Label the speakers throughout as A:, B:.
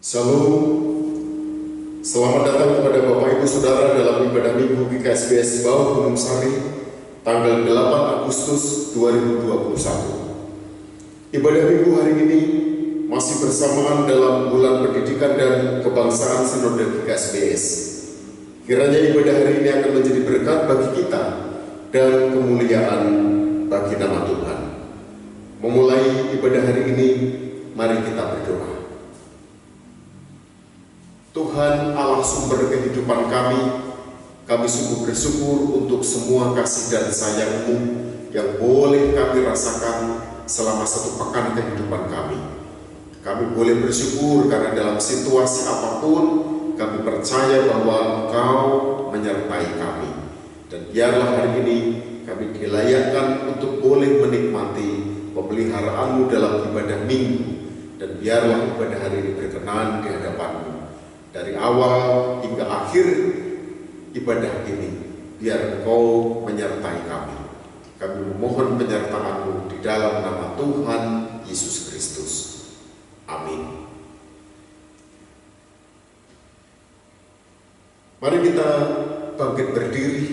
A: Shalom, selamat datang kepada Bapak Ibu Saudara dalam ibadah Minggu GKSBS Bau Gunung Sari, tanggal 8 Agustus 2021. Ibadah Minggu hari ini masih bersamaan dalam bulan pendidikan dan kebangsaan Sinode GKSBS. Kiranya ibadah hari ini akan menjadi berkat bagi kita dan kemuliaan bagi nama Tuhan. Memulai ibadah hari ini, mari kita berdoa. Tuhan Allah sumber kehidupan kami sungguh bersyukur untuk semua kasih dan sayang-Mu yang boleh kami rasakan selama satu pekan kehidupan kami. Kami boleh bersyukur karena dalam situasi apapun kami percaya bahwa Engkau menyertai kami. Dan biarlah hari ini kami dilayakkan untuk boleh menikmati pemeliharaan-Mu dalam ibadah Minggu. Dan biarlah ibadah hari ini berkenan di hadapan-Mu. Dari awal hingga akhir ibadah ini, biar Engkau menyertai kami. Kami memohon penyertaan-Mu di dalam nama Tuhan Yesus Kristus. Amin. Mari kita bangkit berdiri.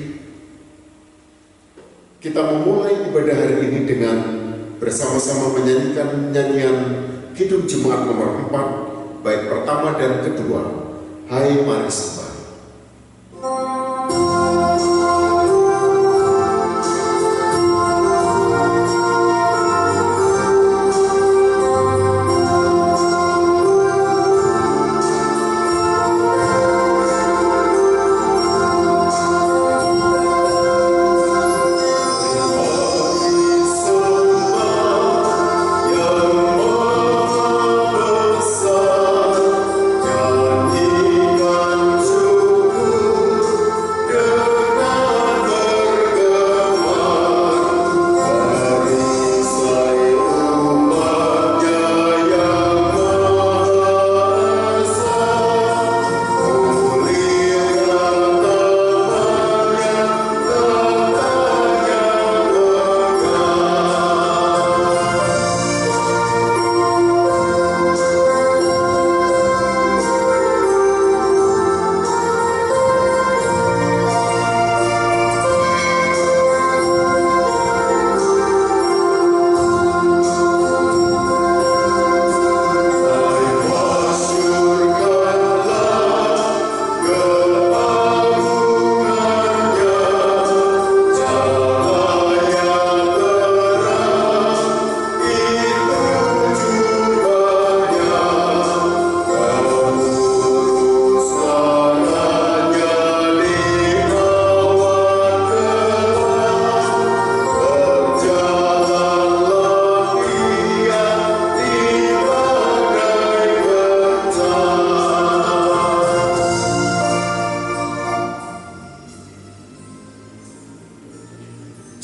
A: Kita memulai ibadah hari ini dengan bersama-sama menyanyikan nyanyian Kidung Jemaat nomor 4, bait pertama dan kedua. Hai mari sembah.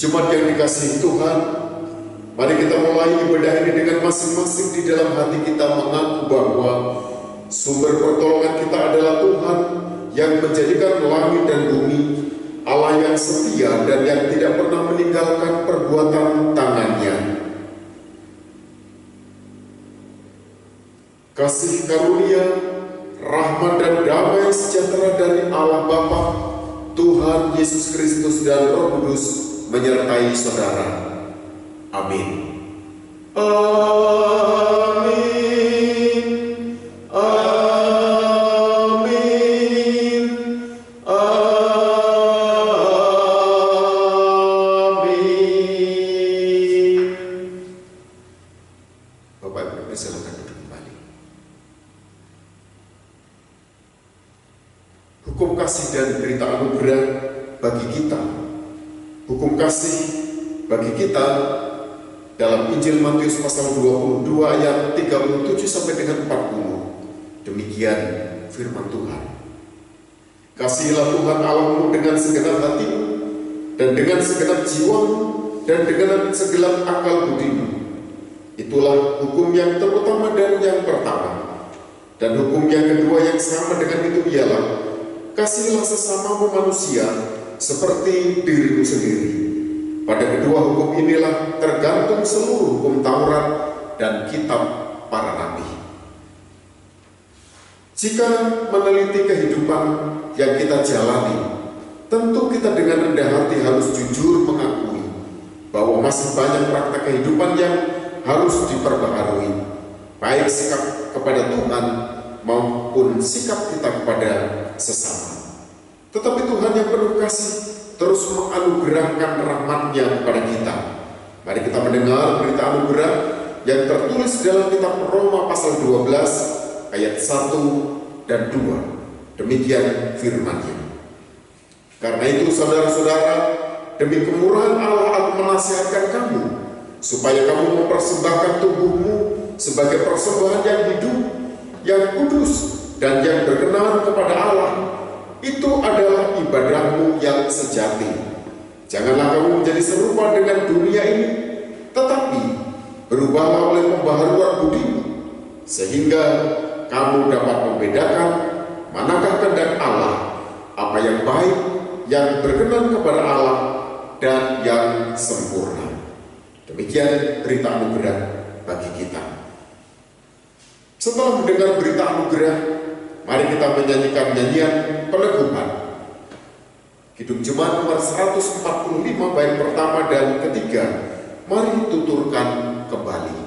A: Jemaat yang dikasihi Tuhan, mari kita mulai ibadah ini dengan masing-masing di dalam hati kita mengaku bahwa sumber pertolongan kita adalah Tuhan yang menjadikan langit dan bumi, Allah yang setia dan yang tidak pernah meninggalkan perbuatan tangannya. Kasih karunia, rahmat dan damai sejahtera dari Allah Bapa, Tuhan Yesus Kristus dan Roh Kudus menyertai saudara. Amin. Amin. Amin. Amin. Bapak Ibu silakan duduk kembali. Hukum kasih dan berita anugerah bagi kita. Hukum kasih bagi kita dalam Injil Matius pasal 22 ayat 37 sampai dengan 40. Demikian firman Tuhan. Kasihilah Tuhan Allahmu dengan segenap hatimu dan dengan segenap jiwamu dan dengan segenap akal budimu. Itulah hukum yang terutama dan yang pertama. Dan hukum yang kedua yang sama dengan itu ialah kasihilah sesamamu manusia seperti dirimu sendiri. Pada kedua hukum inilah tergantung seluruh hukum Taurat dan kitab para nabi. Jika meneliti kehidupan yang kita jalani, tentu kita dengan rendah hati harus jujur mengakui bahwa masih banyak praktek kehidupan yang harus diperbaharui, baik sikap kepada Tuhan maupun sikap kita kepada sesama. Tetapi Tuhan yang penuh kasih terus menganugerahkan rahmat-Nya kepada kita. Mari kita mendengar berita anugerah yang tertulis dalam kitab Roma pasal 12 ayat 1 dan 2. Demikian firman-Nya. Karena itu saudara-saudara, demi kemurahan Allah aku menasihatkan kamu, supaya kamu mempersembahkan tubuhmu sebagai persembahan yang hidup, yang kudus, dan yang berkenan kepada Allah. Itu adalah ibadahmu yang sejati. Janganlah kamu menjadi serupa dengan dunia ini, tetapi berubahlah oleh pembaharuan budimu, sehingga kamu dapat membedakan manakah kehendak Allah, apa yang baik, yang berkenan kepada Allah, dan yang sempurna. Demikian berita anugerah bagi kita. Setelah mendengar berita anugerah, mari kita menyanyikan nyanyian peneguhan. Kidung Jemaat nomor 145 bait pertama dan ketiga. Mari tuturkan kembali.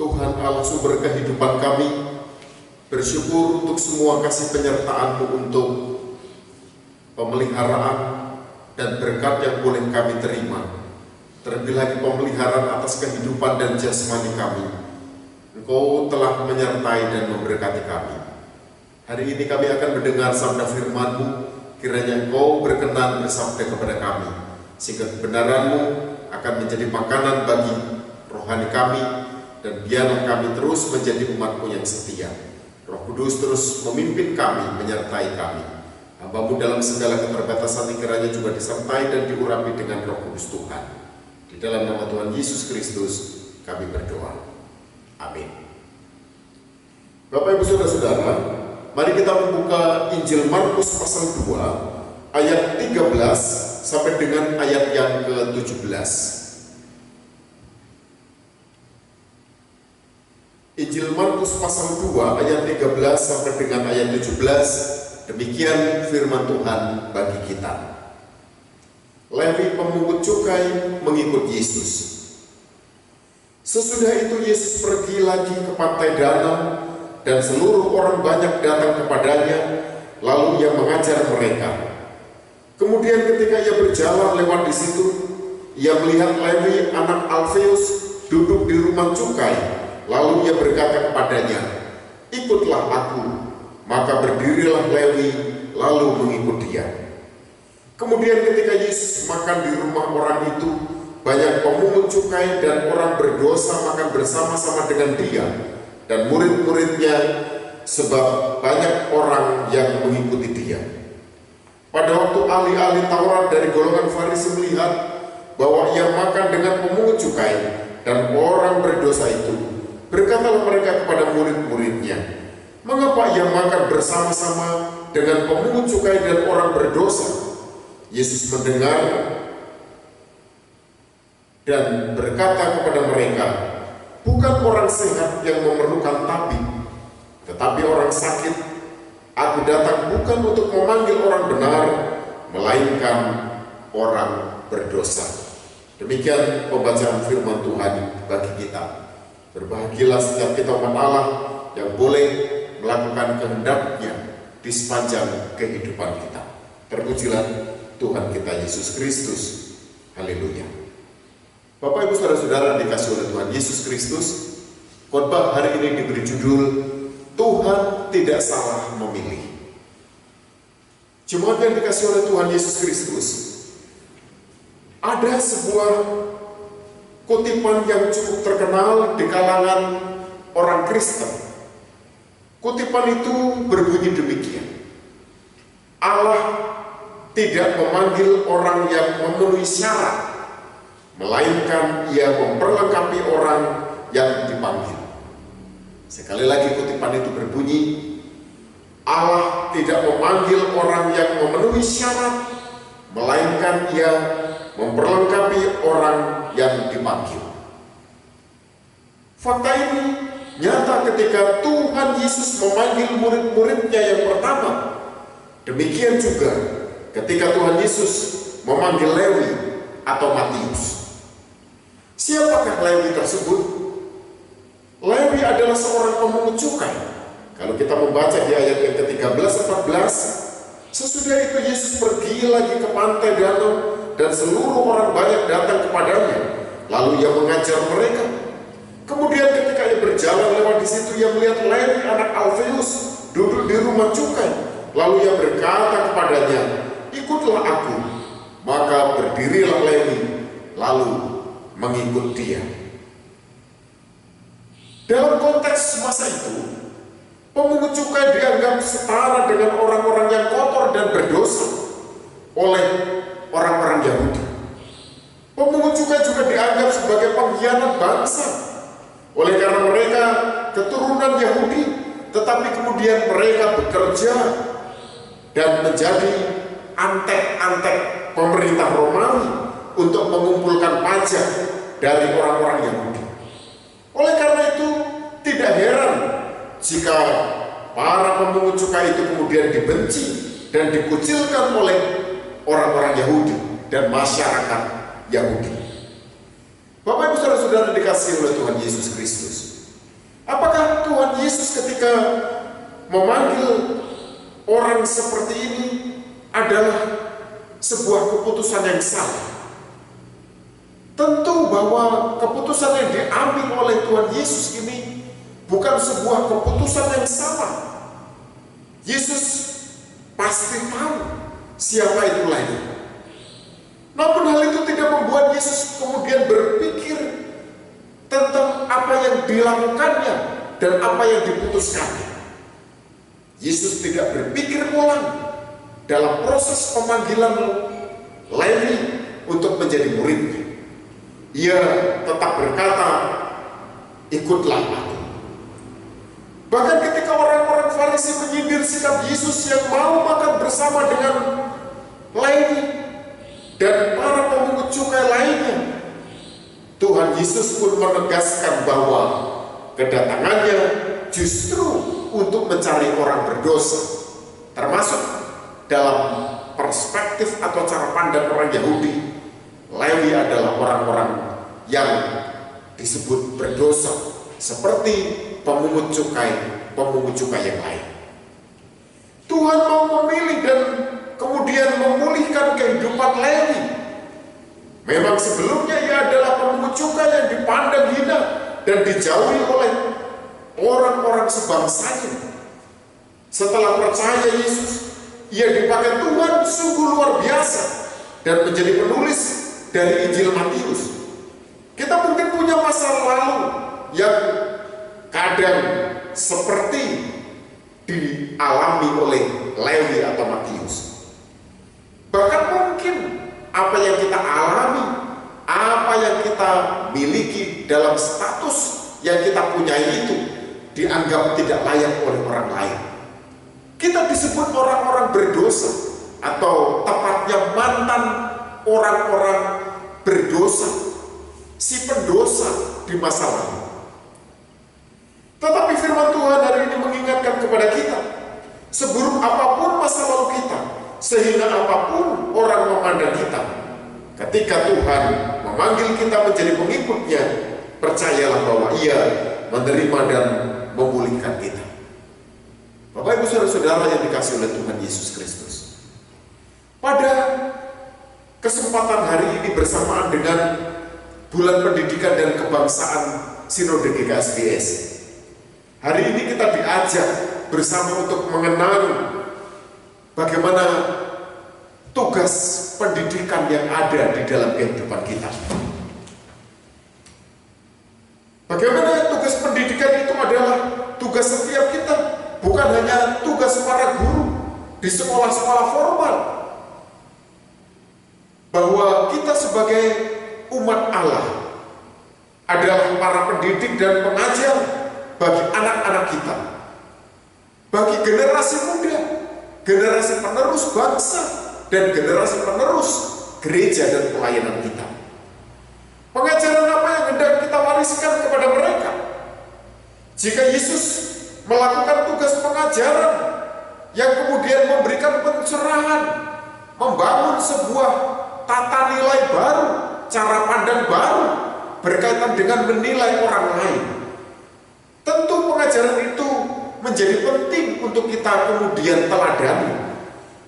B: Tuhan Allah sumber kehidupan kami, bersyukur untuk semua kasih penyertaan-Mu untuk pemeliharaan dan berkat yang boleh kami terima. Terlebih lagi pemeliharaan atas kehidupan dan jasmani kami. Engkau telah menyertai dan memberkati kami. Hari ini kami akan mendengar sabda firman-Mu, kiranya Engkau berkenan bersabda kepada kami, sehingga kebenaran-Mu akan menjadi makanan bagi rohani kami, dan biarlah kami terus menjadi umat-Mu yang setia. Roh Kudus terus memimpin kami, menyertai kami. Hamba-Mu dalam segala keterbatasan kiranya juga disertai dan diurapi dengan Roh Kudus Tuhan.
A: Di dalam nama Tuhan Yesus Kristus kami berdoa. Amin. Bapak Ibu Saudara-saudara, mari kita membuka Injil Markus pasal 2 ayat 13 sampai dengan ayat yang ke-17. Injil Markus pasal 2 ayat 13 sampai dengan ayat 17. Demikian firman Tuhan bagi kita. Lewi pemungut cukai mengikut Yesus. Sesudah itu Yesus pergi lagi ke pantai danau, dan seluruh orang banyak datang kepadanya, lalu ia mengajar mereka. Kemudian ketika ia berjalan lewat di situ, ia melihat Lewi anak Alfeus duduk di rumah cukai, lalu ia berkata kepadanya, "Ikutlah aku." Maka berdirilah Lewi, lalu mengikut dia. Kemudian ketika Yesus makan di rumah orang itu, banyak pemungut cukai dan orang berdosa makan bersama-sama dengan dia dan murid-muridnya, sebab banyak orang yang mengikuti dia. Pada waktu ahli-ahli Taurat dari golongan Farisi melihat bahwa ia makan dengan pemungut cukai dan orang berdosa itu, berkatalah mereka kepada murid-muridnya, "Mengapa ia makan bersama-sama dengan pemungut cukai dan orang berdosa?" Yesus mendengar dan berkata kepada mereka, "Bukan orang sehat yang memerlukan tabib, tetapi orang sakit. Aku datang bukan untuk memanggil orang benar, melainkan orang berdosa." Demikian pembacaan firman Tuhan bagi kita. Berbahagialah setiap kita umat Allah yang boleh melakukan kehendak-Nya di sepanjang kehidupan kita. Terpujilah Tuhan kita Yesus Kristus. Haleluya. Bapak Ibu Saudara-saudara dikasihi oleh Tuhan Yesus Kristus, khotbah hari ini diberi judul Tuhan tidak salah memilih. Jemaat yang dikasihi oleh Tuhan Yesus Kristus, ada sebuah kutipan yang cukup terkenal di kalangan orang Kristen. Kutipan itu berbunyi demikian: Allah tidak memanggil orang yang memenuhi syarat, melainkan ia memperlengkapi orang yang dipanggil. Sekali lagi kutipan itu berbunyi, Allah tidak memanggil orang yang memenuhi syarat, melainkan ia memperlengkapi orang yang dipanggil. Fakta ini nyata ketika Tuhan Yesus memanggil murid-muridnya yang pertama. Demikian juga ketika Tuhan Yesus memanggil Lewi atau Matius. Siapakah Lewi tersebut? Lewi adalah seorang pemungut cukai. Kalau kita membaca di ayat yang ke-13-14, sesudah itu Yesus pergi lagi ke pantai danau, dan seluruh orang banyak datang kepadanya, lalu ia mengajar mereka. Kemudian ketika ia berjalan lewat di situ, ia melihat Lewi anak Alfeus duduk di rumah cukai, lalu ia berkata kepadanya, "Ikutlah aku." Maka berdirilah Lewi, lalu mengikut dia. Dalam konteks masa itu, pemungut cukai dianggap setara dengan orang-orang yang kotor dan berdosa oleh orang-orang Yahudi. Pemungut cukai juga dianggap sebagai pengkhianat bangsa, oleh karena mereka keturunan Yahudi, tetapi kemudian mereka bekerja dan menjadi antek-antek pemerintah Romawi untuk mengumpulkan pajak dari orang-orang Yahudi. Oleh karena itu, tidak heran jika para pemungut cukai itu kemudian dibenci dan dikucilkan oleh orang-orang Yahudi dan masyarakat Yahudi. Bapak Ibu Saudara-saudara dikasihi oleh Tuhan Yesus Kristus, apakah Tuhan Yesus ketika memanggil orang seperti ini adalah sebuah keputusan yang salah? Tentu bahwa keputusan yang diambil oleh Tuhan Yesus ini bukan sebuah keputusan yang salah. Yesus pasti tahu siapa itu Lewi. Namun hal itu tidak membuat Yesus kemudian berpikir tentang apa yang dilakukannya dan apa yang diputuskannya. Yesus tidak berpikir ulang dalam proses pemanggilan Lewi untuk menjadi muridnya. Ia tetap berkata, ikutlah aku. Bahkan ketika orang-orang Farisi menyindir sikap Yesus yang mau makan bersama dengan Lewi dan para pemungut cukai lainnya, Tuhan Yesus pun menegaskan bahwa kedatangannya justru untuk mencari orang berdosa, termasuk dalam perspektif atau cara pandang orang Yahudi. Lewi adalah orang-orang yang disebut berdosa, seperti pemungut cukai yang lain. Tuhan mau memilih dan kemudian memulihkan kehidupan Lewi. Memang sebelumnya ia adalah pemungut cukai yang dipandang hina dan dijauhi oleh orang-orang sebangsanya. Setelah percaya Yesus, ia dipakai Tuhan sungguh luar biasa dan menjadi penulis dari Injil Matius. Kita mungkin punya masa lalu yang kadang seperti dialami oleh Lewi atau Matius. Bahkan mungkin apa yang kita alami, apa yang kita miliki dalam status yang kita punyai itu dianggap tidak layak oleh orang lain. Kita disebut orang-orang berdosa, atau tepatnya mantan orang-orang berdosa, si pendosa di masa lalu. Tetapi firman Tuhan hari ini mengingatkan kepada kita, seburuk apapun masa lalu kita, sehingga apapun orang memandang kita, ketika Tuhan memanggil kita menjadi pengikutnya, percayalah bahwa Ia menerima dan memulihkan kita. Bapak Ibu Saudara-saudara yang dikasihi oleh Tuhan Yesus Kristus, pada kesempatan hari ini bersamaan dengan Bulan Pendidikan dan Kebangsaan Sinode GKSBS, hari ini kita diajak bersama untuk mengenal bagaimana tugas pendidikan yang ada di dalam kehidupan kita. Bagaimana tugas pendidikan itu adalah tugas setiap kita, bukan hanya tugas para guru di sekolah-sekolah formal. Bahwa kita sebagai umat Allah adalah para pendidik dan pengajar bagi anak-anak kita, bagi generasi muda, generasi penerus bangsa, dan generasi penerus gereja dan pelayanan kita. Pengajaran apa yang hendak kita wariskan kepada mereka? Jika Yesus melakukan tugas pengajaran yang kemudian memberikan pencerahan, membangun sebuah tata nilai baru, cara pandang baru berkaitan dengan menilai orang lain, tentu pengajaran itu menjadi penting untuk kita kemudian teladani.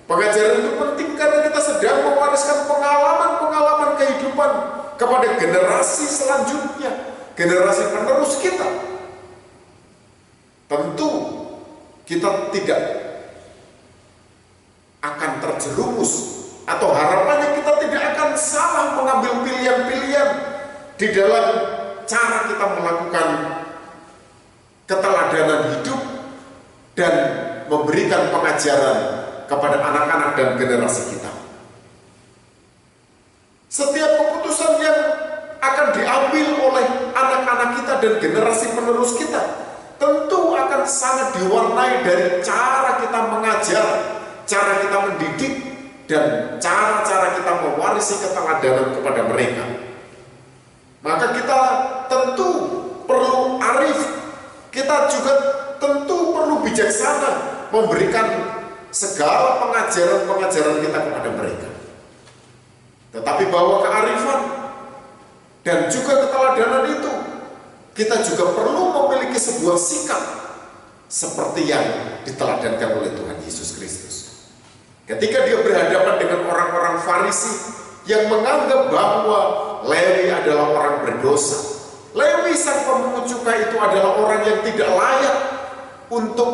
A: Pengajaran itu penting karena kita sedang mewariskan pengalaman-pengalaman kehidupan kepada generasi selanjutnya, generasi penerus kita. Tentu kita tidak akan terjerumus, atau harapannya kita tidak akan salah mengambil pilihan-pilihan di dalam cara kita melakukan keteladanan hidup dan memberikan pengajaran kepada anak-anak dan generasi kita. Setiap keputusan yang akan diambil oleh anak-anak kita dan generasi penerus kita tentu akan sangat diwarnai dari cara kita mengajar, cara kita mendidik, dan cara-cara kita mewarisi keteladanan kepada mereka. Maka kita tentu perlu arif, kita juga tentu perlu bijaksana memberikan segala pengajaran-pengajaran kita kepada mereka. Tetapi bahwa kearifan dan juga keteladanan itu, kita juga perlu memiliki sebuah sikap seperti yang diteladankan oleh Tuhan Yesus Kristus. Ketika dia berhadapan dengan orang-orang Farisi yang menganggap bahwa Lewi adalah orang berdosa, Lewi sang pemungut cukai itu adalah orang yang tidak layak untuk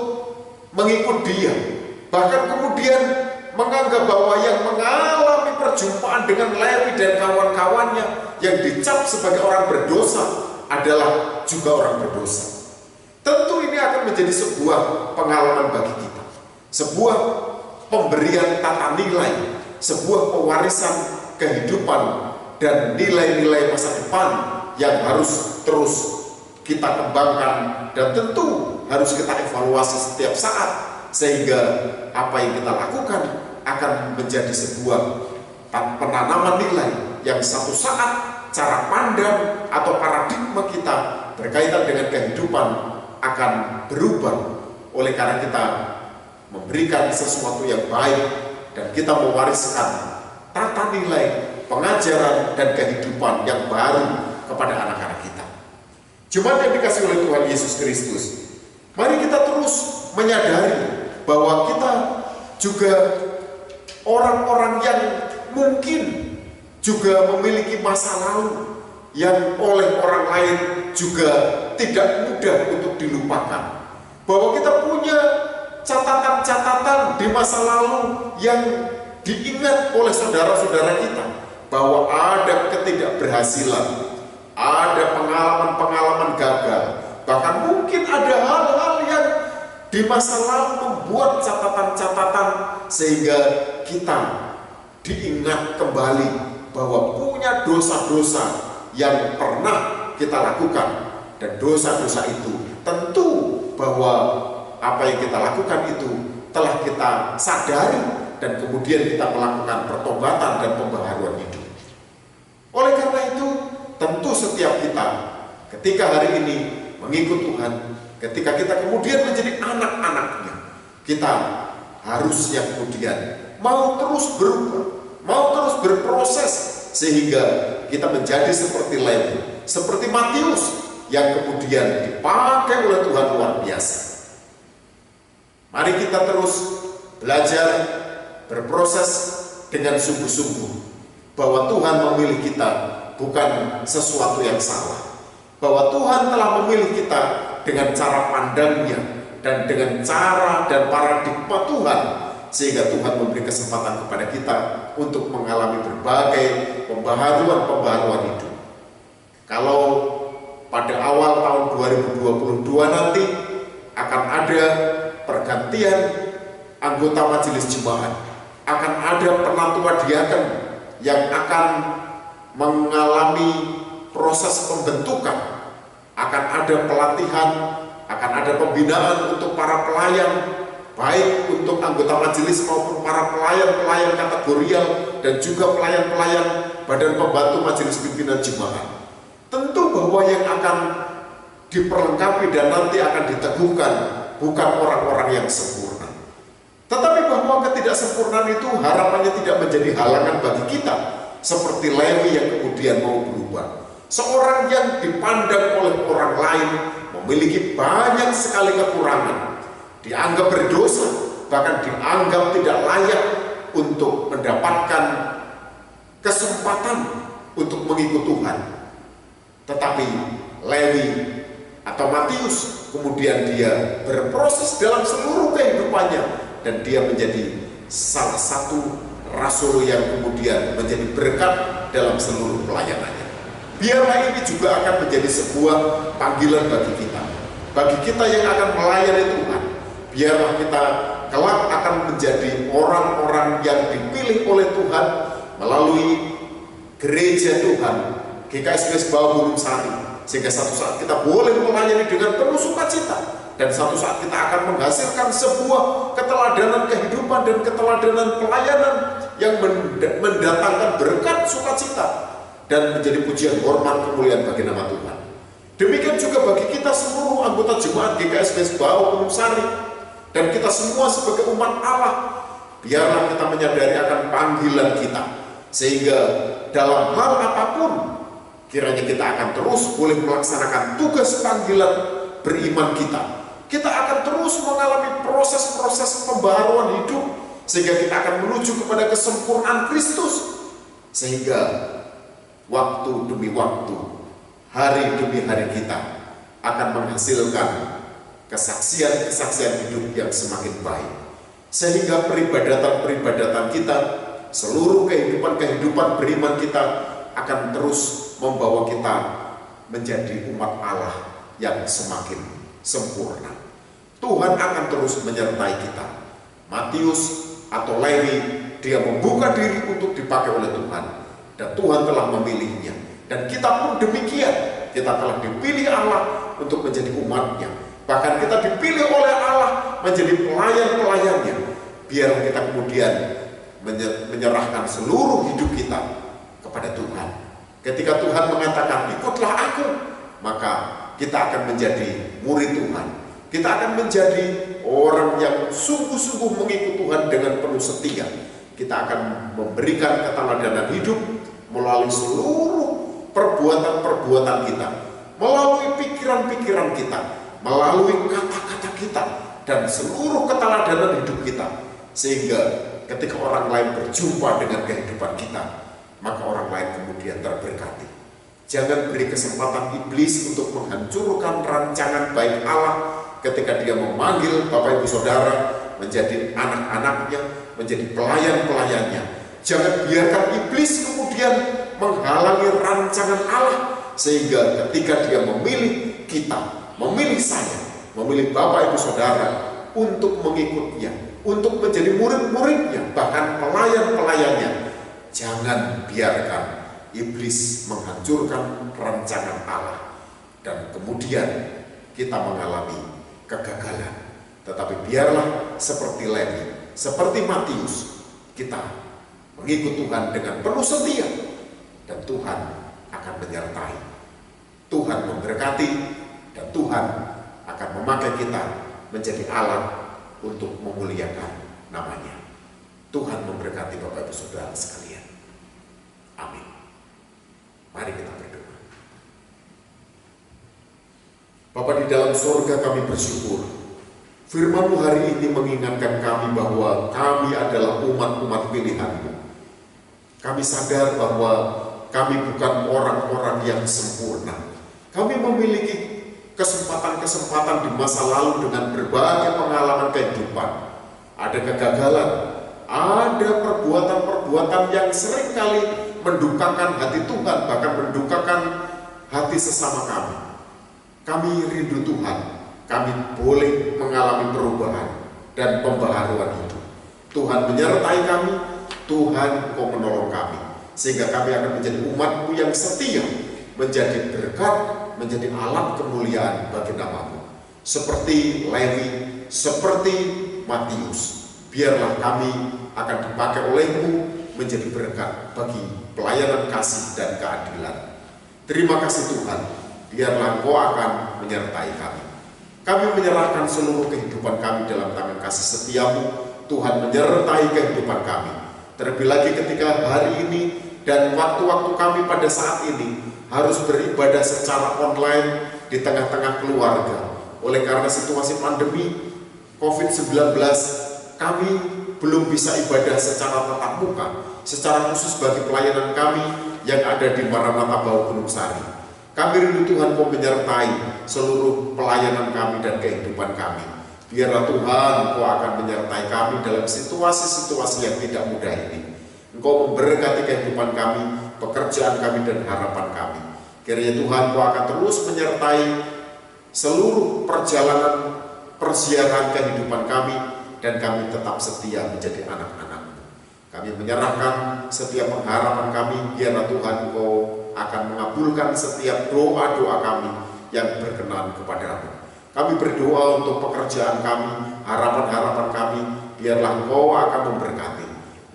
A: mengikut dia. Bahkan kemudian menganggap bahwa yang mengalami perjumpaan dengan Lewi dan kawan-kawannya yang dicap sebagai orang berdosa adalah juga orang berdosa. Tentu ini akan menjadi sebuah pengalaman bagi kita, sebuah pemberian tata nilai, sebuah pewarisan kehidupan dan nilai-nilai masa depan yang harus terus kita kembangkan dan tentu harus kita evaluasi setiap saat, sehingga apa yang kita lakukan akan menjadi sebuah penanaman nilai yang satu saat cara pandang atau paradigma kita berkaitan dengan kehidupan akan berubah oleh karena kita memberikan sesuatu yang baik dan kita mewariskan tata nilai, pengajaran, dan kehidupan yang baru kepada anak-anak kita. Jemaat yang dikasihi oleh Tuhan Yesus Kristus, mari kita terus menyadari bahwa kita juga orang-orang yang mungkin juga memiliki masa lalu yang oleh orang lain juga tidak mudah untuk dilupakan. Bahwa kita punya catatan-catatan di masa lalu yang diingat oleh saudara-saudara kita, bahwa ada ketidakberhasilan, ada pengalaman-pengalaman gagal, bahkan mungkin ada hal-hal yang di masa lalu membuat catatan-catatan sehingga kita diingat kembali bahwa punya dosa-dosa yang pernah kita lakukan, dan dosa-dosa itu tentu bahwa apa yang kita lakukan itu telah kita sadari dan kemudian kita melakukan pertobatan dan pembaharuan hidup. Oleh karena itu, tentu setiap kita ketika hari ini mengikut Tuhan, ketika kita kemudian menjadi anak-anaknya, kita harus yang kemudian mau terus berubah, mau terus berproses, sehingga kita menjadi seperti Lewi, seperti Matius yang kemudian dipakai oleh Tuhan luar biasa. Mari kita terus belajar, berproses dengan sungguh-sungguh bahwa Tuhan memilih kita bukan sesuatu yang salah, bahwa Tuhan telah memilih kita dengan cara pandangnya dan dengan cara dan paradigma Tuhan, sehingga Tuhan memberi kesempatan kepada kita untuk mengalami berbagai pembaharuan hidup. Kalau pada awal tahun 2022 nanti akan ada pergantian anggota majelis jemaat, akan ada penatua diaken yang akan mengalami proses pembentukan, akan ada pelatihan, akan ada pembinaan untuk para pelayan, baik untuk anggota majelis maupun para pelayan-pelayan kategorial dan juga pelayan-pelayan badan pembantu majelis pimpinan jemaat. Tentu bahwa yang akan diperlengkapi dan nanti akan diteguhkan bukan orang-orang yang sempurna, tetapi bahwa ketidaksempurnaan itu harapannya tidak menjadi halangan bagi kita, seperti Lewi yang kemudian mau berubah. Seorang yang dipandang oleh orang lain memiliki banyak sekali kekurangan, dianggap berdosa, bahkan dianggap tidak layak untuk mendapatkan kesempatan untuk mengikut Tuhan. Tetapi Lewi atau Matius kemudian dia berproses dalam seluruh kehidupannya, dan dia menjadi salah satu rasul yang kemudian menjadi berkat dalam seluruh pelayanannya. Biarlah ini juga akan menjadi sebuah panggilan bagi kita yang akan melayani Tuhan. Biarlah kita kelak akan menjadi orang-orang yang dipilih oleh Tuhan melalui gereja Tuhan GKSBS Bau Gunung Sari, sehingga satu saat kita boleh melayani dengan penuh sukacita, dan satu saat kita akan menghasilkan sebuah keteladanan kehidupan dan keteladanan pelayanan yang mendatangkan berkat sukacita dan menjadi pujian, hormat, kemuliaan bagi nama Tuhan. Demikian juga bagi kita seluruh anggota jemaat GKSBS Bau Gunung Sari dan kita semua sebagai umat Allah, biarlah kita menyadari akan panggilan kita, sehingga dalam hal apapun kiranya kita akan terus boleh melaksanakan tugas panggilan beriman kita. Kita akan terus mengalami proses-proses pembaharuan hidup, sehingga kita akan menuju kepada kesempurnaan Kristus, sehingga waktu demi waktu, hari demi hari kita akan menghasilkan kesaksian-kesaksian hidup yang semakin baik, sehingga peribadatan-peribadatan kita, seluruh kehidupan beriman kita akan terus membawa kita menjadi umat Allah yang semakin sempurna. Tuhan akan terus menyertai kita. Matius atau Lewi, dia membuka diri untuk dipakai oleh Tuhan. dan Tuhan telah memilihnya. Dan kita pun demikian, kita telah dipilih Allah untuk menjadi umat-Nya. Bahkan kita dipilih oleh Allah menjadi pelayan-pelayannya. Biar kita kemudian menyerahkan seluruh hidup kita kepada Tuhan. Ketika Tuhan mengatakan, ikutlah aku, maka kita akan menjadi murid Tuhan. Kita akan menjadi orang yang sungguh-sungguh mengikut Tuhan dengan penuh setia. Kita akan memberikan keteladanan hidup melalui seluruh perbuatan-perbuatan kita, melalui pikiran-pikiran kita, melalui kata-kata kita, dan seluruh keteladanan hidup kita. Sehingga ketika orang lain berjumpa dengan kehidupan kita, maka orang lain kemudian terberkati. Jangan beri kesempatan iblis untuk menghancurkan rancangan baik Allah ketika dia memanggil Bapak Ibu Saudara menjadi anak-anaknya, menjadi pelayan-pelayannya. Jangan biarkan iblis kemudian menghalangi rancangan Allah, sehingga ketika dia memilih kita, memilih saya, memilih Bapak Ibu Saudara untuk mengikutnya, untuk menjadi murid-muridnya, bahkan pelayan-pelayannya, jangan biarkan iblis menghancurkan rancangan Allah dan kemudian kita mengalami kegagalan. Tetapi biarlah seperti Lewi, seperti Matius, kita mengikut Tuhan dengan penuh setia, dan Tuhan akan menyertai, Tuhan memberkati, dan Tuhan akan memakai kita menjadi alat untuk memuliakan namanya. Tuhan memberkati Bapak Ibu Saudara sekalian. Amin. Mari kita berdoa. Bapa di dalam surga, kami bersyukur firman-Mu hari ini mengingatkan kami bahwa kami adalah umat-umat pilihan-Mu. Kami sadar bahwa kami bukan orang-orang yang sempurna. Kami memiliki kesempatan-kesempatan di masa lalu dengan berbagai pengalaman kehidupan. Ada kegagalan, ada perbuatan-perbuatan yang seringkali mendukakan hati Tuhan, bahkan mendukakan hati sesama kami. Kami rindu Tuhan, kami boleh mengalami perubahan dan pembaharuan hidup. Tuhan menyertai kami, Tuhan Engkau menolong kami, sehingga kami akan menjadi umat-Mu yang setia, menjadi berkat, menjadi alat kemuliaan bagi nama-Mu. Seperti Lewi, seperti Matius, biarlah kami akan dipakai oleh-Mu menjadi berkat bagi pelayanan kasih dan keadilan. Terima kasih Tuhan, biarlah Engkau akan menyertai kami. Kami menyerahkan seluruh kehidupan kami dalam tangan kasih setia-Mu. Tuhan menyertai kehidupan kami. Terlebih lagi ketika hari ini dan waktu-waktu kami pada saat ini harus beribadah secara online di tengah-tengah keluarga. Oleh karena situasi pandemi COVID-19, kami belum bisa ibadah secara tatap muka, secara khusus bagi pelayanan kami yang ada di Maranatha Bau Gunung Sari. Kami rindu Tuhan Kau menyertai seluruh pelayanan kami dan kehidupan kami. Biarlah Tuhan Kau akan menyertai kami dalam situasi-situasi yang tidak mudah ini. Engkau memberkati kehidupan kami, pekerjaan kami, dan harapan kami. Kiranya Tuhan Kau akan terus menyertai seluruh perjalanan persiapan kehidupan kami, dan kami tetap setia menjadi anak-anak-Mu. Kami menyerahkan setiap pengharapan kami, biarlah Tuhan Kau akan mengabulkan setiap doa-doa kami yang berkenan kepada-Mu. Kami berdoa untuk pekerjaan kami, harapan-harapan kami, biarlah Engkau akan memberkati.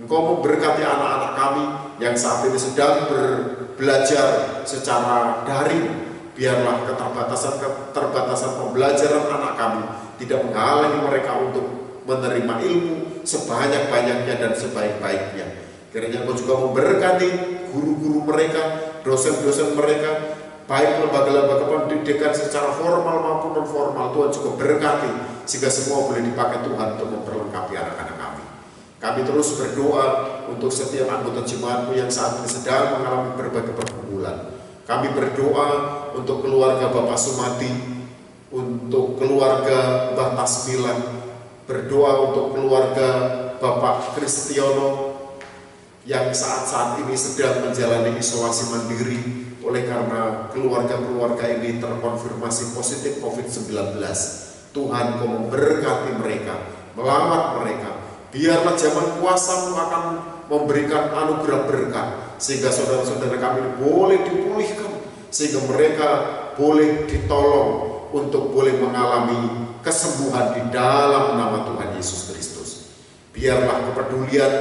A: Engkau memberkati anak-anak kami yang saat ini sedang belajar secara daring. Biarlah keterbatasan pembelajaran anak kami tidak menghalangi mereka untuk menerima ilmu sebanyak-banyaknya dan sebaik-baiknya. Kiranya Engkau juga memberkati guru-guru mereka, dosen-dosen mereka, baik lembaga-lembaga pendidikan secara formal maupun non-formal. Tuhan juga berkati sehingga semua boleh dipakai Tuhan untuk memperlengkapi anak-anak kami. Kami terus berdoa untuk setiap anggota jemaat-Mu yang saat ini sedang mengalami berbagai pergumulan. Kami berdoa untuk keluarga Bapak Sumati, untuk keluarga Mbah Tasmila, berdoa untuk keluarga Bapak Kristiono yang saat-saat ini sedang menjalani isolasi mandiri oleh karena keluarga-keluarga ini terkonfirmasi positif COVID-19. Tuhan Kau memberkati mereka, melawat mereka. Biarlah zaman kuasa-Mu akan memberikan anugerah berkat, sehingga saudara-saudara kami boleh dipulihkan, sehingga mereka boleh ditolong untuk boleh mengalami kesembuhan di dalam nama Tuhan Yesus Kristus. Biarlah kepedulian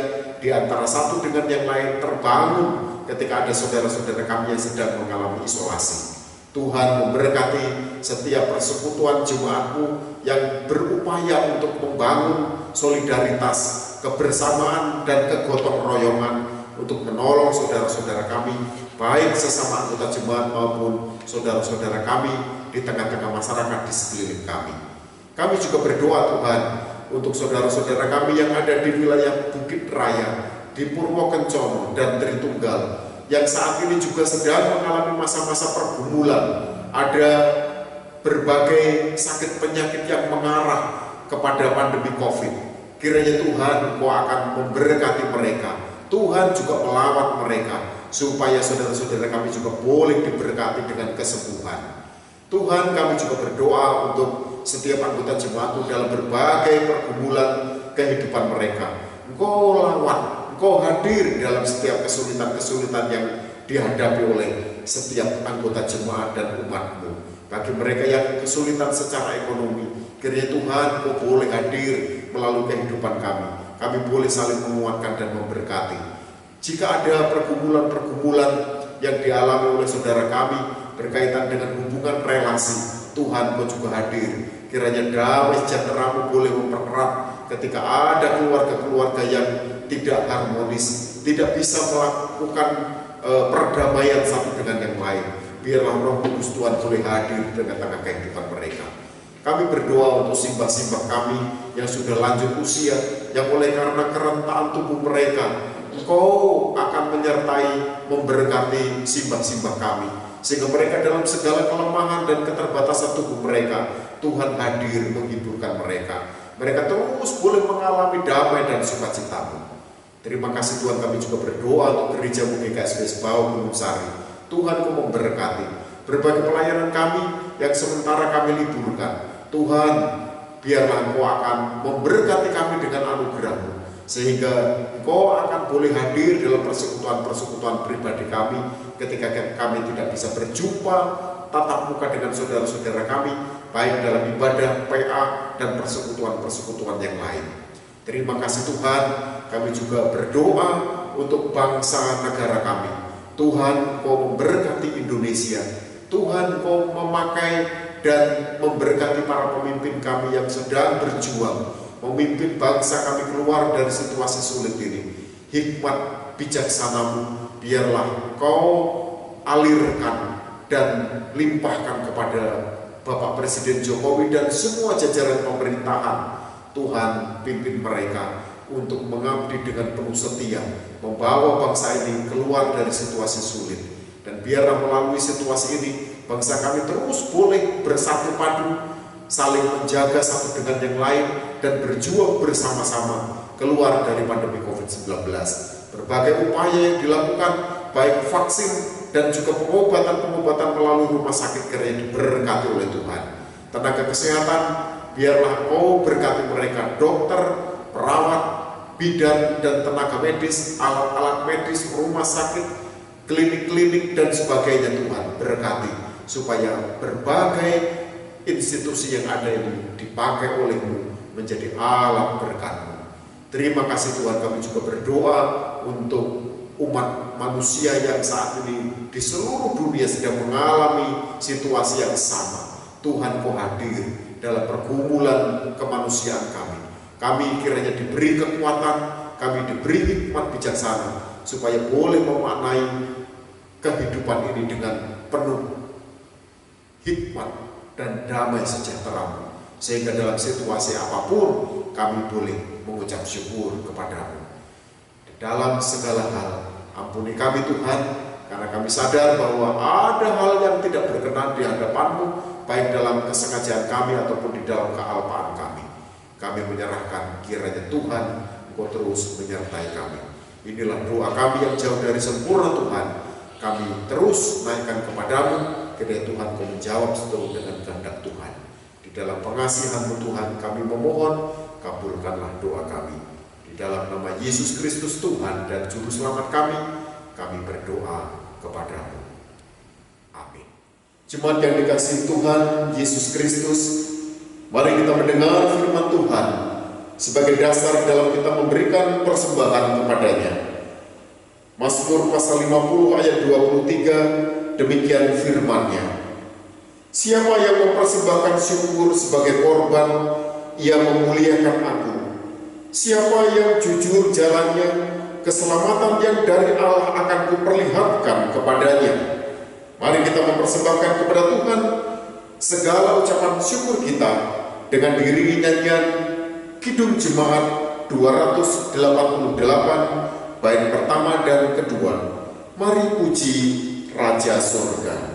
A: di antara satu dengan yang lain terbangun ketika ada saudara-saudara kami yang sedang mengalami isolasi. Tuhan memberkati setiap persekutuan jemaatmu yang berupaya untuk membangun solidaritas, kebersamaan, dan kegotong royongan untuk menolong saudara-saudara kami, baik sesama anggota jemaat maupun saudara-saudara kami di tengah-tengah masyarakat di sekeliling kami. Kami juga berdoa Tuhan untuk saudara-saudara kami yang ada di wilayah Bukit Raya, di Purwokencono dan Tritunggal, yang saat ini juga sedang mengalami masa-masa pergumulan. Ada berbagai sakit penyakit yang mengarah kepada pandemi COVID. Kiranya Tuhan Engkau akan memberkati mereka. Tuhan juga melawat mereka, supaya saudara-saudara kami juga boleh diberkati dengan kesembuhan. Tuhan, kami juga berdoa untuk setiap anggota jemaatmu dalam berbagai pergumulan kehidupan mereka. Engkau lawat, Engkau hadir dalam setiap kesulitan-kesulitan yang dihadapi oleh setiap anggota jemaat dan umatmu. Bagi mereka yang kesulitan secara ekonomi, kiranya Tuhan Engkau boleh hadir melalui kehidupan kami. Kami boleh saling menguatkan dan memberkati. Jika ada pergumulan-pergumulan yang dialami oleh saudara kami berkaitan dengan hubungan relasi, Tuhan Engkau juga hadir. Kiranya damai sejahtera-Mu boleh mempererat ketika ada keluarga-keluarga yang tidak harmonis, tidak bisa melakukan perdamaian satu dengan yang lain. Biarlah Roh Kudus Tuhan boleh hadir di tengah-tengah kehidupan mereka. Kami berdoa untuk simbah-simbah kami yang sudah lanjut usia, yang oleh karena kerentaan tubuh mereka, Engkau akan menyertai, memberkati simbah-simbah kami, sehingga mereka dalam segala kelemahan dan keterbatasan tubuh mereka, Tuhan hadir menghiburkan mereka. Mereka terus boleh mengalami damai dan sukacita-Mu. Terima kasih Tuhan, kami juga berdoa untuk gereja GKSP Bau Gunung Sari. Tuhan Kau memberkati berbagai pelayanan kami yang sementara kami liburkan. Tuhan, biarlah Engkau akan memberkati kami dengan anugerah-Mu, sehingga Engkau akan boleh hadir dalam persekutuan-persekutuan pribadi kami ketika kami tidak bisa berjumpa tatap muka dengan saudara-saudara kami, baik dalam ibadah, PA, dan persekutuan-persekutuan yang lain. Terima kasih Tuhan, kami juga berdoa untuk bangsa negara kami. Tuhan, Engkau memberkati Indonesia. Tuhan, Engkau memakai dan memberkati para pemimpin kami yang sedang berjuang memimpin bangsa kami keluar dari situasi sulit ini. Hikmat bijaksana-Mu biarlah Engkau alirkan dan limpahkan kepada Bapak Presiden Jokowi dan semua jajaran pemerintahan. Tuhan, pimpin mereka untuk mengabdi dengan penuh setia, membawa bangsa ini keluar dari situasi sulit. Dan biarlah melalui situasi ini, bangsa kami terus boleh bersatu padu, saling menjaga satu dengan yang lain, dan berjuang bersama-sama keluar dari pandemi COVID-19. Berbagai upaya yang dilakukan, baik vaksin dan juga pengobatan-pengobatan melalui rumah sakit, kiranya diberkati oleh Tuhan. Tenaga kesehatan, biarlah Engkau berkati mereka, dokter, perawat, bidan, dan tenaga medis, alat-alat medis, rumah sakit, klinik-klinik, dan sebagainya. Tuhan berkati, supaya berbagai institusi yang ada ini dipakai oleh-Mu menjadi alat berkat-Mu. Terima kasih Tuhan, kami juga berdoa untuk umat manusia yang saat ini di seluruh dunia sedang mengalami situasi yang sama. Tuhan, Kau hadir dalam pergumulan kemanusiaan kami. Kami kiranya diberi kekuatan, kami diberi hikmat bijaksana, supaya boleh memaknai kehidupan ini dengan penuh hikmat dan damai sejahtera-Mu, sehingga dalam situasi apapun kami boleh mengucap syukur kepada-Mu. Di dalam segala hal, ampuni kami Tuhan, karena kami sadar bahwa ada hal yang tidak berkenan di hadapan-Mu, baik dalam kesengajaan kami ataupun di dalam kealpaan kami. Kami menyerahkan, kiranya Tuhan Engkau terus menyertai kami. Inilah doa kami yang jauh dari sempurna Tuhan. Kami terus naikkan kepada-Mu, kiranya Tuhan Kau menjawab seturut dengan kehendak Tuhan. Di dalam pengasihan-Mu Tuhan kami memohon, kabulkanlah doa kami. Di Di dalam nama Yesus Kristus Tuhan dan Juru Selamat kami berdoa kepadamu. Amin. Jemaat yang dikasihi Tuhan Yesus Kristus, mari kita mendengar firman Tuhan sebagai dasar dalam kita memberikan persembahan kepadanya. Mazmur pasal 50 ayat 23, demikian firman-Nya. Siapa yang mempersembahkan syukur sebagai korban, ia memuliakan aku. Siapa yang jujur jalannya, keselamatan yang dari Allah akan kuperlihatkan kepadanya. Mari kita mempersembahkan kepada Tuhan segala ucapan syukur kita dengan diiringi nyanyian Kidung Jemaat 288 bait pertama dan kedua. Mari puji Raja Surga.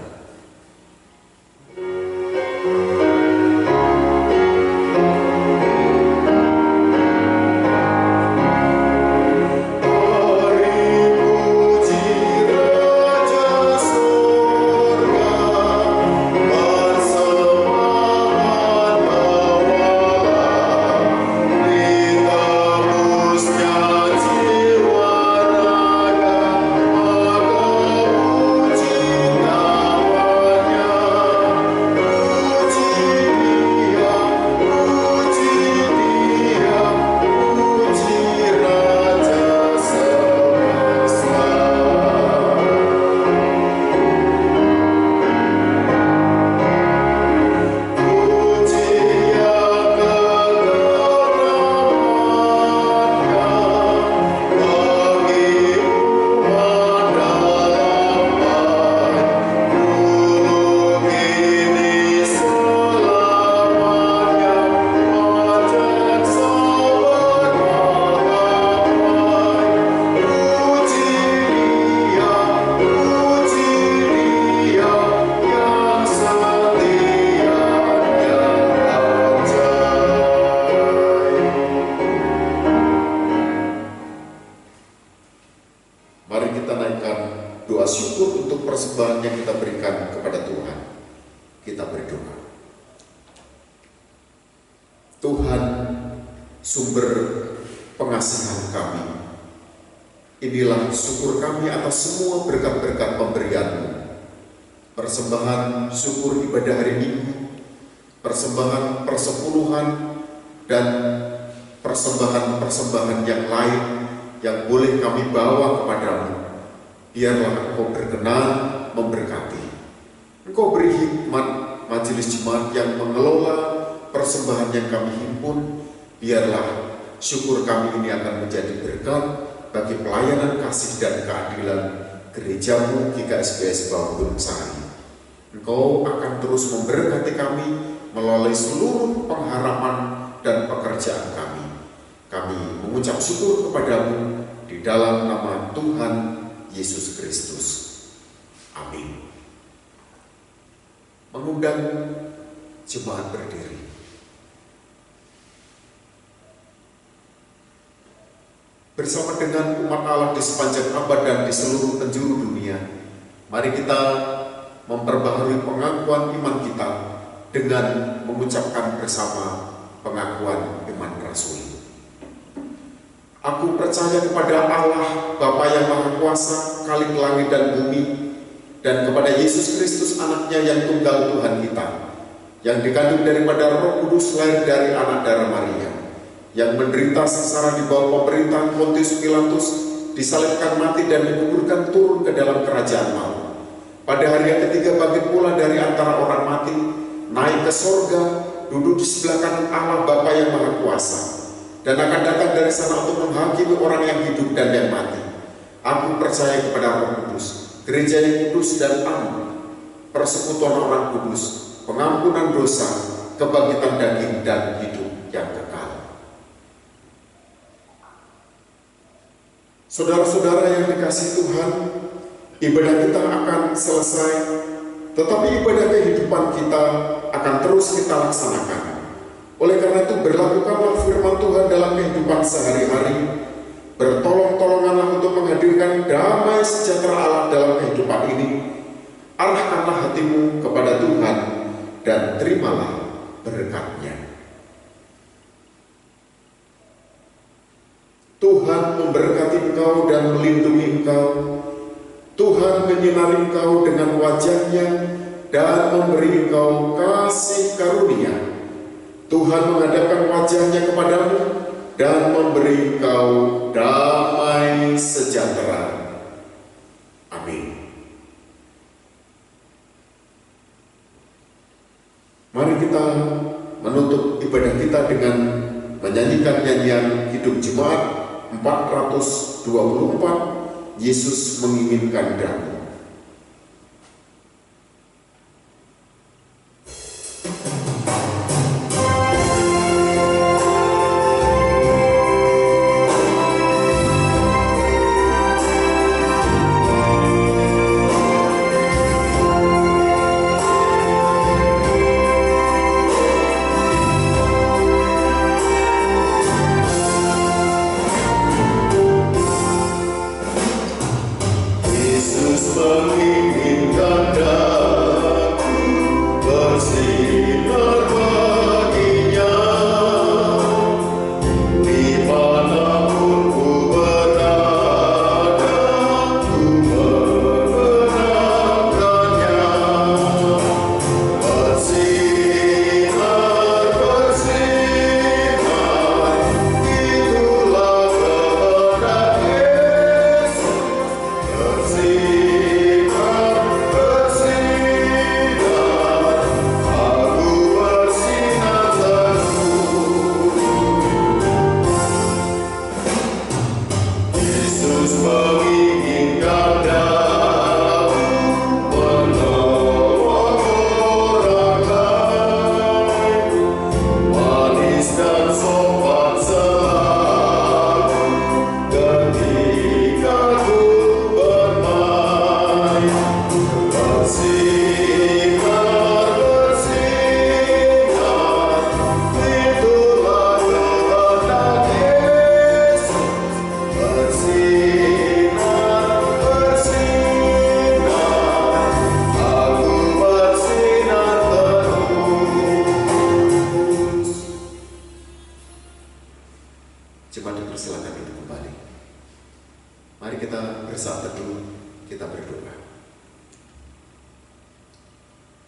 A: Persembahan yang kita berikan kepada Tuhan, kita berdoa. Tuhan, sumber pengasihan kami, inilah syukur kami atas semua berkat-berkat pemberian-Mu. Persembahan syukur ibadah hari Minggu, persembahan persepuluhan, dan persembahan-persembahan yang lain yang boleh kami bawa kepadamu. Biarlah Engkau berkenan memberkati. Engkau beri hikmat majelis jemaat yang mengelola persembahan yang kami himpun. Biarlah syukur kami ini akan menjadi berkat bagi pelayanan kasih dan keadilan gereja-Mu GKSBS Bawang Sari. Engkau akan terus memberkati kami melalui seluruh pengharapan dan pekerjaan kami. Kami mengucap syukur kepadamu di dalam nama Tuhan Yesus Kristus. Amin. Mengundang jemaat berdiri. Bersama dengan umat Allah di sepanjang abad dan di seluruh penjuru dunia, mari kita memperbaharui pengakuan iman kita dengan mengucapkan bersama pengakuan iman rasuli. Aku percaya kepada Allah, Bapa yang Maha Kuasa, Khalik langit dan bumi, dan kepada Yesus Kristus anaknya yang tunggal Tuhan kita, yang dikandung daripada Roh Kudus, lahir dari anak darah Maria, yang menderita sengsara di bawah pemerintahan Pontius Pilatus, disalibkan mati dan dikuburkan turun ke dalam kerajaan maut. Pada hari yang ketiga bangkit pula dari antara orang mati, naik ke sorga, duduk di sebelah kanan Allah Bapa yang Maha Kuasa, dan akan datang dari sana untuk menghakimi orang yang hidup dan yang mati. Aku percaya kepada Roh Kudus, gereja yang kudus dan aman, persekutuan orang kudus, pengampunan dosa, kebangkitan daging dan hidup yang kekal. Saudara-saudara yang dikasihi Tuhan, ibadah kita akan selesai, tetapi ibadah kehidupan kita akan terus kita laksanakan. Oleh karena itu, berlakukanlah firman Tuhan dalam kehidupan sehari-hari. Bertolong-tolonganlah untuk menghadirkan damai sejahtera Allah dalam kehidupan ini. Arahkanlah hatimu kepada Tuhan dan terimalah berkat-Nya. Tuhan memberkati engkau dan melindungi engkau. Tuhan menyinari engkau dengan wajah-Nya dan memberi engkau kasih karunia. Tuhan menghadapkan wajah-Nya kepadamu dan memberi engkau damai sejahtera. Amin. Mari kita menutup ibadah kita dengan menyanyikan nyanyian Hidup Jemaat 424, Yesus menginginkan damai.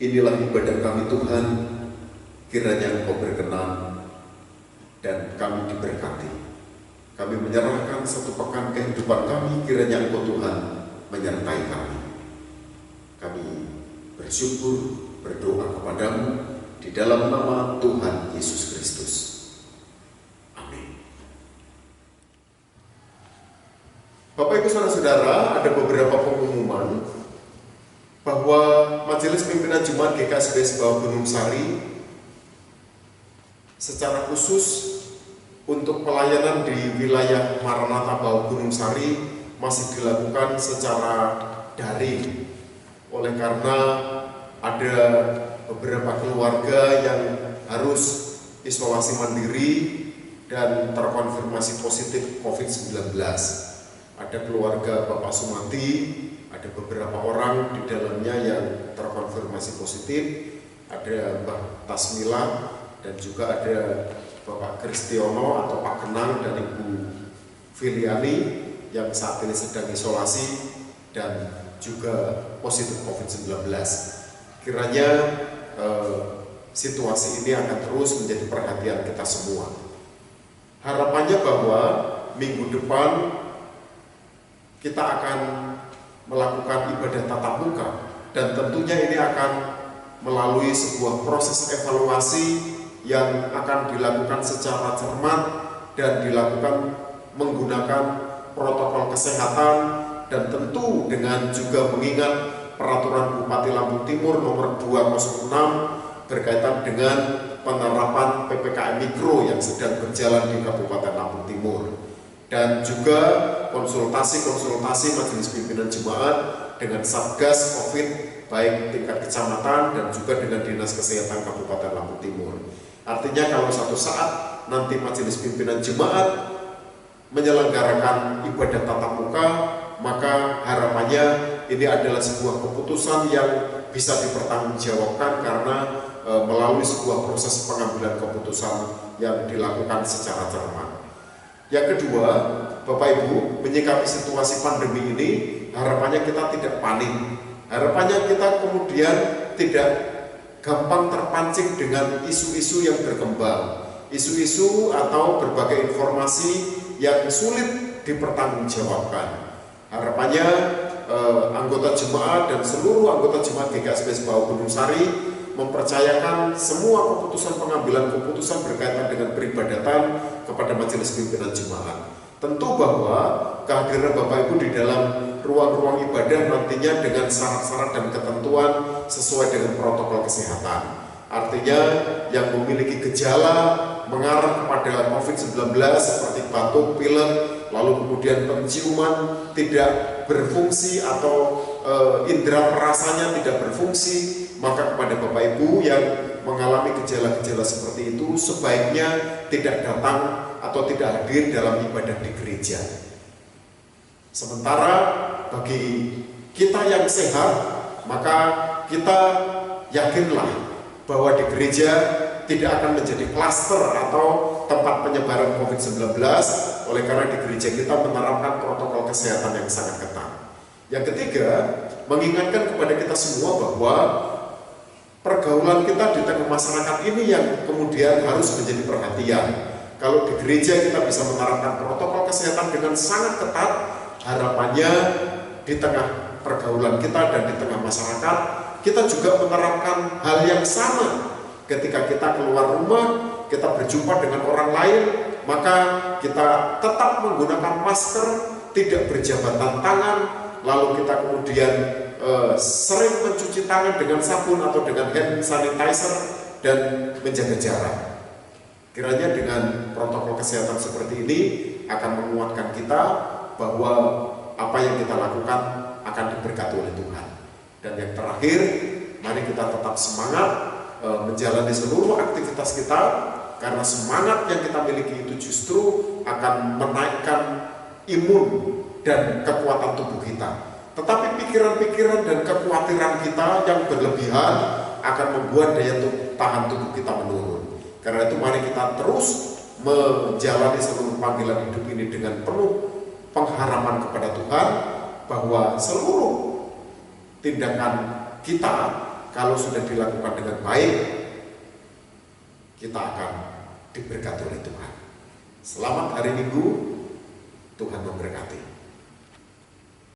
A: Inilah ibadah kami Tuhan, kiranya Engkau berkenan dan kami diberkati. Kami menyerahkan satu pekan kehidupan kami, kiranya Engkau Tuhan menyertai kami. Kami bersyukur, berdoa kepadamu di dalam nama Tuhan Yesus Kristus. Amin. Bapak Ibu Saudara-saudara, ada beberapa pengumuman bahwa Majelis Pimpinan Jemaat GKSBS Bawah Gunung Sari secara khusus untuk pelayanan di wilayah Maranatha Bawah Gunung Sari masih dilakukan secara daring, oleh karena ada beberapa keluarga yang harus isolasi mandiri dan terkonfirmasi positif COVID-19. Ada keluarga Bapak Sumati, ada beberapa orang di dalamnya yang terkonfirmasi positif, ada Mbak Tasmila, dan juga ada Bapak Kristiono atau Pak Kenang dan Ibu Filiani yang saat ini sedang isolasi dan juga positif COVID-19. Kiranya situasi ini akan terus menjadi perhatian kita semua. Harapannya bahwa minggu depan kita akan melakukan ibadah tatap muka, dan tentunya ini akan melalui sebuah proses evaluasi yang akan dilakukan secara cermat dan dilakukan menggunakan protokol kesehatan, dan tentu dengan juga mengingat peraturan Bupati Lampung Timur nomor 206 berkaitan dengan penerapan PPKM Mikro yang sedang berjalan di Kabupaten Lampung Timur, dan juga konsultasi Majelis Pimpinan Jemaat dengan Satgas COVID baik tingkat kecamatan dan juga dengan Dinas Kesehatan Kabupaten Lampung Timur. Artinya kalau suatu saat nanti Majelis Pimpinan Jemaat menyelenggarakan ibadah tatap muka, maka harapannya ini adalah sebuah keputusan yang bisa dipertanggungjawabkan karena melalui sebuah proses pengambilan keputusan yang dilakukan secara cermat. Yang kedua, Bapak Ibu, menyikapi situasi pandemi ini, harapannya kita tidak panik. Harapannya kita kemudian tidak gampang terpancing dengan isu-isu yang berkembang, isu-isu atau berbagai informasi yang sulit dipertanggungjawabkan. Harapannya anggota jemaat dan seluruh anggota jemaat GKSP Sembau Gunung Sari mempercayakan semua keputusan pengambilan keputusan berkaitan dengan peribadatan kepada majelis pimpinan jemaat. Tentu bahwa kehadiran Bapak Ibu di dalam ruang-ruang ibadah nantinya dengan syarat-syarat dan ketentuan sesuai dengan protokol kesehatan. Artinya yang memiliki gejala mengarah kepada COVID-19 seperti batuk, pilek, lalu kemudian penciuman tidak berfungsi atau indera perasanya tidak berfungsi, maka kepada Bapak Ibu yang mengalami gejala-gejala seperti itu sebaiknya tidak datang atau tidak hadir dalam ibadah di gereja. Sementara bagi kita yang sehat, maka kita yakinlah bahwa di gereja tidak akan menjadi klaster atau tempat penyebaran COVID-19, oleh karena di gereja kita menerapkan protokol kesehatan yang sangat ketat. Yang ketiga, mengingatkan kepada kita semua bahwa pergaulan kita di tengah masyarakat ini yang kemudian harus menjadi perhatian. Kalau di gereja kita bisa menerapkan protokol kesehatan dengan sangat ketat, harapannya di tengah pergaulan kita dan di tengah masyarakat, kita juga menerapkan hal yang sama. Ketika kita keluar rumah, kita berjumpa dengan orang lain, maka kita tetap menggunakan masker, tidak berjabatan tangan, lalu kita kemudian sering mencuci tangan dengan sabun atau dengan hand sanitizer dan menjaga jarak. Kiranya dengan protokol kesehatan seperti ini akan menguatkan kita bahwa apa yang kita lakukan akan diberkati oleh Tuhan. Dan yang terakhir, mari kita tetap semangat menjalani seluruh aktivitas kita, karena semangat yang kita miliki itu justru akan menaikkan imun dan kekuatan tubuh kita. Tetapi pikiran-pikiran dan kekhawatiran kita yang berlebihan akan membuat daya tahan tubuh kita menurun. Karena itu mari kita terus menjalani seluruh panggilan hidup ini dengan penuh pengharapan kepada Tuhan, bahwa seluruh tindakan kita kalau sudah dilakukan dengan baik, kita akan diberkati oleh Tuhan. Selamat hari Minggu, Tuhan memberkati.